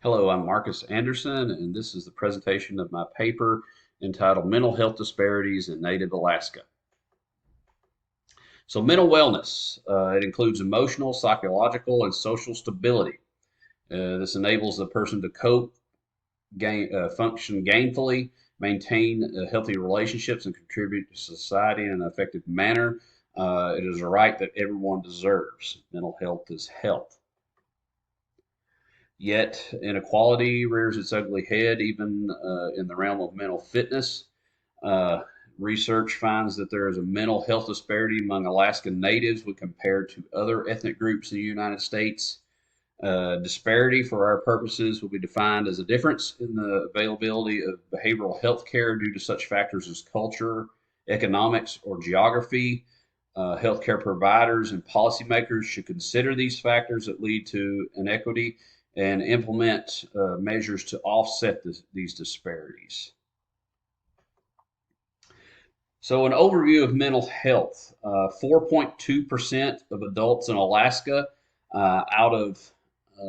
Hello, I'm Marcus Anderson, and this is the presentation of my paper entitled Mental Health Disparities in Native Alaska. So, mental wellness, it includes emotional, psychological, and social stability. This enables the person to cope, function gainfully, maintain healthy relationships, and contribute to society in an effective manner. It is a right that everyone deserves. Mental health is health. Yet inequality rears its ugly head even in the realm of mental fitness. Uh, Research finds that there is a mental health disparity among Alaskan natives when compared to other ethnic groups in the United States. Disparity, for our purposes, will be defined as a difference in the availability of behavioral health care due to such factors as culture, economics, or geography. Healthcare providers and policymakers should consider these factors that lead to inequity and implement measures to offset these disparities. So, an overview of mental health: 4.2% of adults in Alaska, out of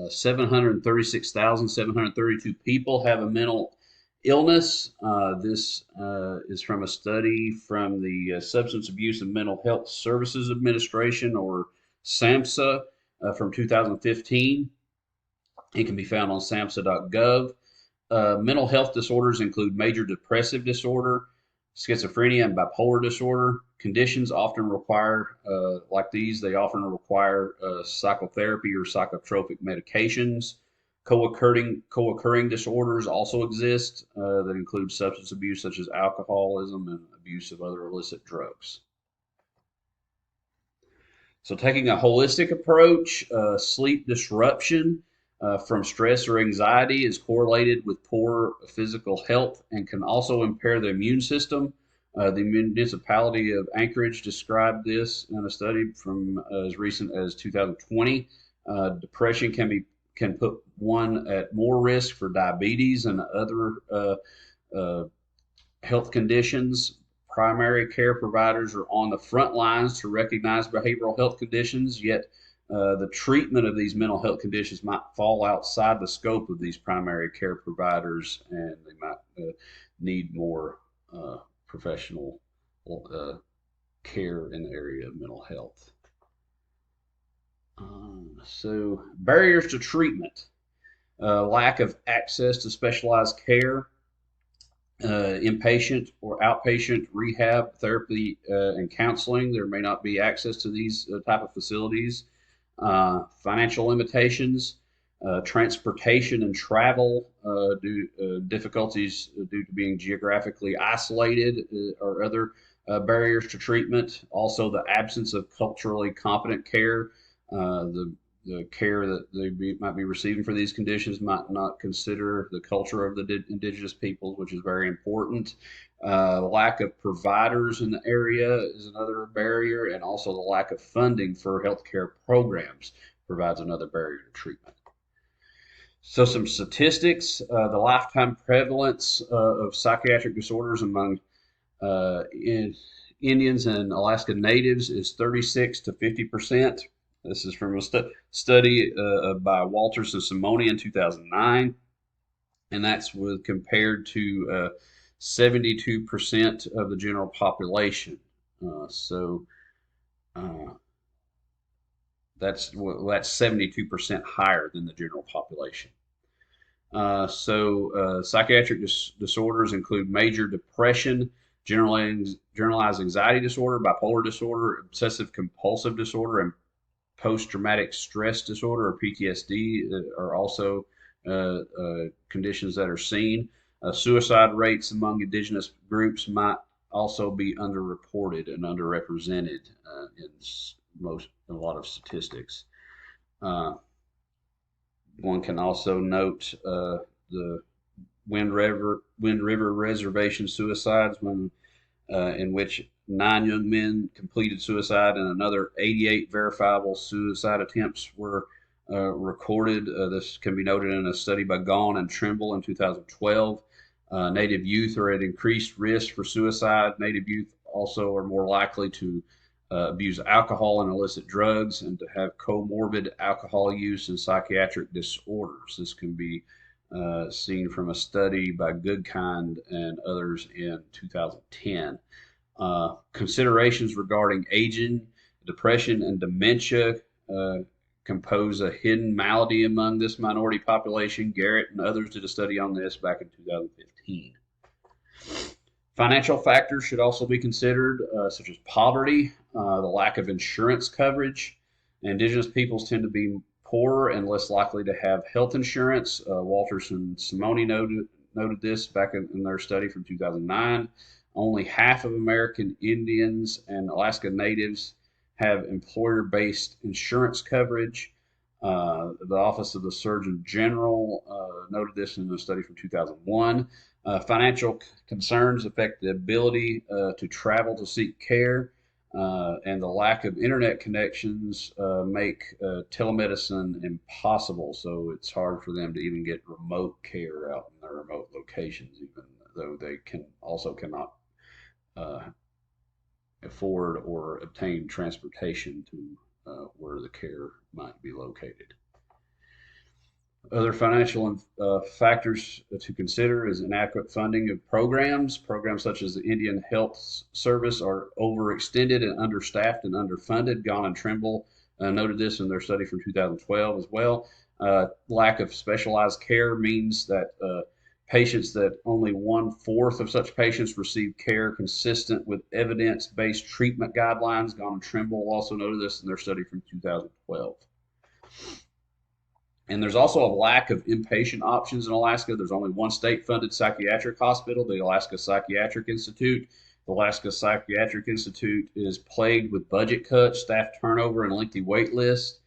736,732 people, have a mental illness. This is from a study from the Substance Abuse and Mental Health Services Administration, or SAMHSA, from 2015. It can be found on samhsa.gov. Mental health disorders include major depressive disorder, schizophrenia, and bipolar disorder. Conditions often require, like these, they often require psychotherapy or psychotropic medications. Co-occurring disorders also exist that include substance abuse, such as alcoholism and abuse of other illicit drugs. So, taking a holistic approach, sleep disruption from stress or anxiety is correlated with poor physical health and can also impair the immune system. The municipality of Anchorage described this in a study from as recent as 2020. Depression can put one at more risk for diabetes and other uh, health conditions. Primary care providers are on the front lines to recognize behavioral health conditions, yet the treatment of these mental health conditions might fall outside the scope of these primary care providers, and they might need more professional uh, care in the area of mental health. So, barriers to treatment: lack of access to specialized care, inpatient or outpatient rehab therapy and counseling. There may not be access to these type of facilities. Financial limitations, transportation and travel, difficulties due to being geographically isolated, or other barriers to treatment. Also, the absence of culturally competent care. The care that might be receiving for these conditions might not consider the culture of the indigenous peoples, which is very important. Lack of providers in the area is another barrier, and also the lack of funding for healthcare programs provides another barrier to treatment. So, some statistics: the lifetime prevalence of psychiatric disorders among in Indians and Alaska Natives is 36 to 50%. This is from a study by Walters and Simone in 2009, and that's with compared to 72% of the general population. So uh, that's 72% higher than the general population. Psychiatric disorders include major depression, generalized anxiety disorder, bipolar disorder, obsessive compulsive disorder, and post-traumatic stress disorder, or PTSD, are also conditions that are seen. Suicide rates among indigenous groups might also be underreported and underrepresented in a lot of statistics. Uh, One can also note the Wind River Reservation suicides, in which 9 young men completed suicide and another 88 verifiable suicide attempts were recorded. This can be noted in a study by Gaughan and Trimble in 2012. Native youth are at increased risk for suicide. Native youth also are more likely to abuse alcohol and illicit drugs, and to have comorbid alcohol use and psychiatric disorders. This can be seen from a study by Goodkind and others in 2010. Considerations regarding aging, depression, and dementia uh, compose a hidden malady among this minority population. Garrett and others did a study on this back in 2015. Financial factors should also be considered, such as poverty, the lack of insurance coverage. Indigenous peoples tend to be poorer and less likely to have health insurance. Walters and Simone noted this back in their study from 2009. Only half of American Indians and Alaska Natives have employer based insurance coverage. The Office of the Surgeon General noted this in a study from 2001. Financial concerns affect the ability to travel to seek care, and the lack of internet connections make telemedicine impossible. So it's hard for them to even get remote care out in their remote locations, even though they cannot uh, afford or obtain transportation to where the care might be located. Other financial factors to consider is inadequate funding of programs. Programs such as the Indian Health Service are overextended and understaffed and underfunded. Gahn and Trimble noted this in their study from 2012 as well. Lack of specialized care means that patients that only 1/4 of such patients receive care consistent with evidence-based treatment guidelines. Gahn and Trimble also noted this in their study from 2012. And there's also a lack of inpatient options in Alaska. There's only one state funded psychiatric hospital, the Alaska Psychiatric Institute. The Alaska Psychiatric Institute is plagued with budget cuts, staff turnover, and lengthy wait lists.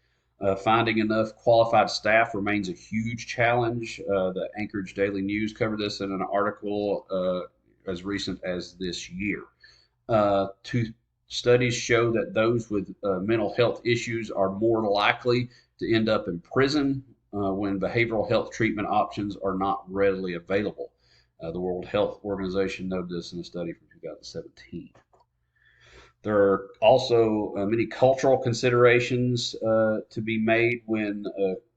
Finding enough qualified staff remains a huge challenge. The Anchorage Daily News covered this in an article as recent as this year. Two studies show that those with mental health issues are more likely to end up in prison when behavioral health treatment options are not readily available. The World Health Organization noted this in a study from 2017. There are also many cultural considerations to be made when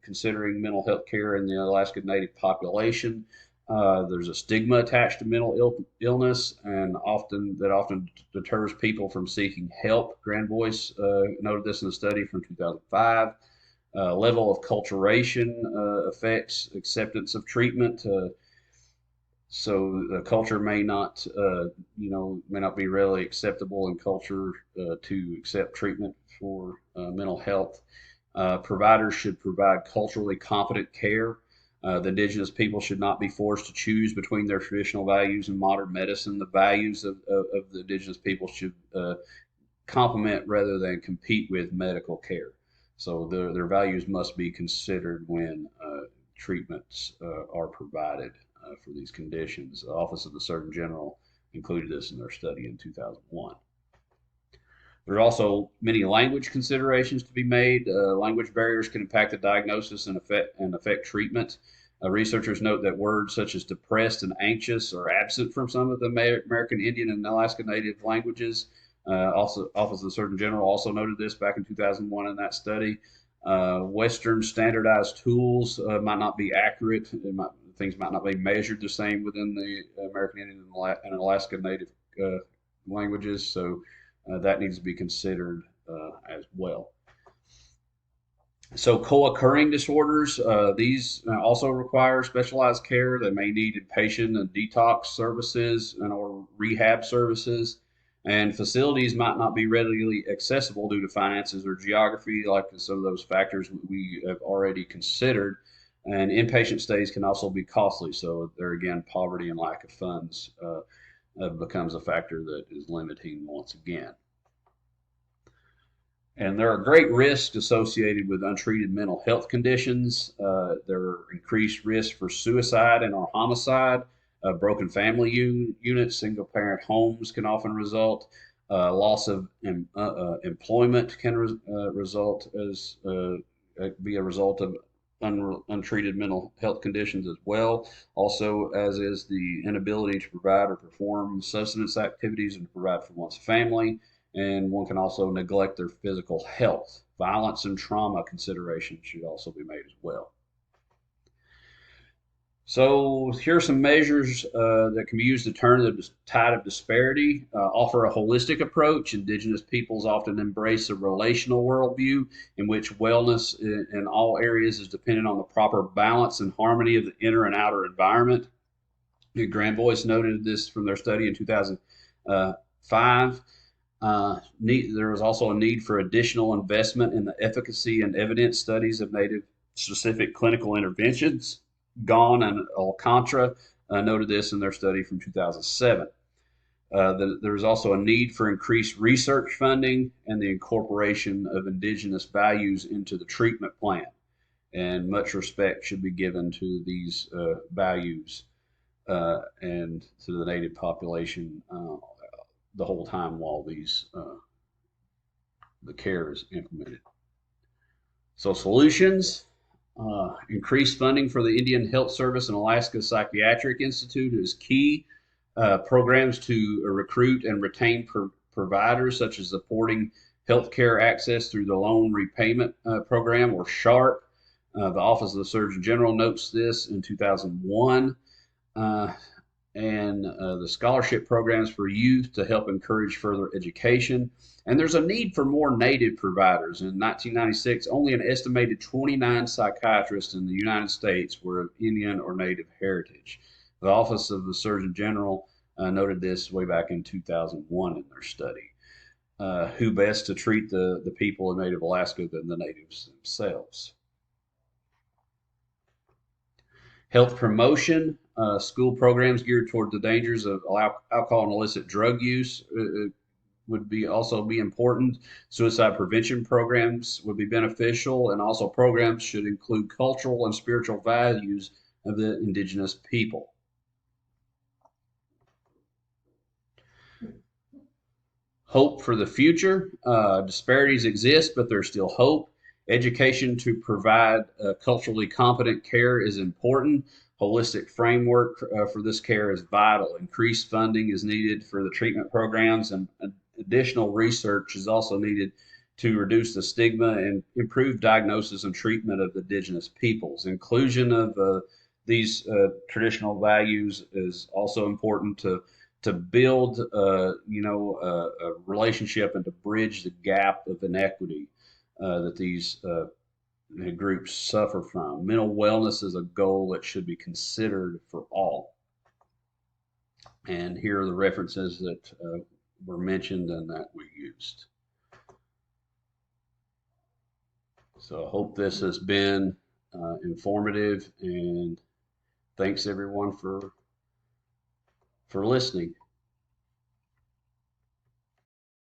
considering mental health care in the Alaska Native population. There's a stigma attached to mental illness, and often deters people from seeking help. Grand Voice noted this in a study from 2005. Level of culturation affects acceptance of treatment. So the culture may not, may not be readily acceptable in culture to accept treatment for mental health. Providers should provide culturally competent care. The indigenous people should not be forced to choose between their traditional values and modern medicine. The values of the indigenous people should complement rather than compete with medical care. So their values must be considered when treatments are provided for these conditions. The Office of the Surgeon General included this in their study in 2001. There are also many language considerations to be made. Language barriers can impact the diagnosis and affect treatment. Researchers note that words such as depressed and anxious are absent from some of the American Indian and Alaska Native languages. Also, Office of the Surgeon General also noted this back in 2001 in that study. Western standardized tools might not be accurate. Things might not be measured the same within the American Indian and Alaska Native languages, so that needs to be considered as well. So co-occurring disorders, these also require specialized care. They may need inpatient and detox services or rehab services. And facilities might not be readily accessible due to finances or geography, like some of those factors we have already considered. And inpatient stays can also be costly. So there again, poverty and lack of funds becomes a factor that is limiting once again. And there are great risks associated with untreated mental health conditions. There are increased risks for suicide and or homicide. Broken family units, single parent homes can often result. Loss of employment can result as be a result of untreated mental health conditions as well. Also, as is the inability to provide or perform subsistence activities and to provide for one's family. and one can also neglect their physical health. Violence and trauma considerations should also be made as well. So here are some measures that can be used to turn the tide of disparity. Offer a holistic approach. Indigenous peoples often embrace a relational worldview in which wellness in all areas is dependent on the proper balance and harmony of the inner and outer environment. Grand Voice noted this from their study in 2005. There was also a need for additional investment in the efficacy and evidence studies of Native specific clinical interventions. Gahn and Alcantara noted this in their study from 2007. There's also a need for increased research funding and the incorporation of indigenous values into the treatment plan. And much respect should be given to these values and to the native population the whole time while the care is implemented. So solutions. Increased funding for the Indian Health Service and Alaska Psychiatric Institute is key. Programs to recruit and retain providers, such as supporting healthcare access through the Loan Repayment Program, or SHARP. The Office of the Surgeon General notes this in 2001. And the scholarship programs for youth to help encourage further education. And there's a need for more Native providers. In 1996, only an estimated 29 psychiatrists in the United States were of Indian or Native heritage. The Office of the Surgeon General noted this way back in 2001 in their study. Who best to treat the people of Native Alaska than the natives themselves? Health promotion, school programs geared toward the dangers of alcohol and illicit drug use would also be important. Suicide prevention programs would be beneficial, and also programs should include cultural and spiritual values of the indigenous people. Hope for the future. Disparities exist, but there's still hope. Education to provide culturally competent care is important. Holistic framework for this care is vital. Increased funding is needed for the treatment programs, and additional research is also needed to reduce the stigma and improve diagnosis and treatment of indigenous peoples. Inclusion of these traditional values is also important to build, a relationship and to bridge the gap of inequity that these groups suffer from. Mental wellness is a goal that should be considered for all. And here are the references that were mentioned and that we used. So I hope this has been informative, and thanks everyone for listening.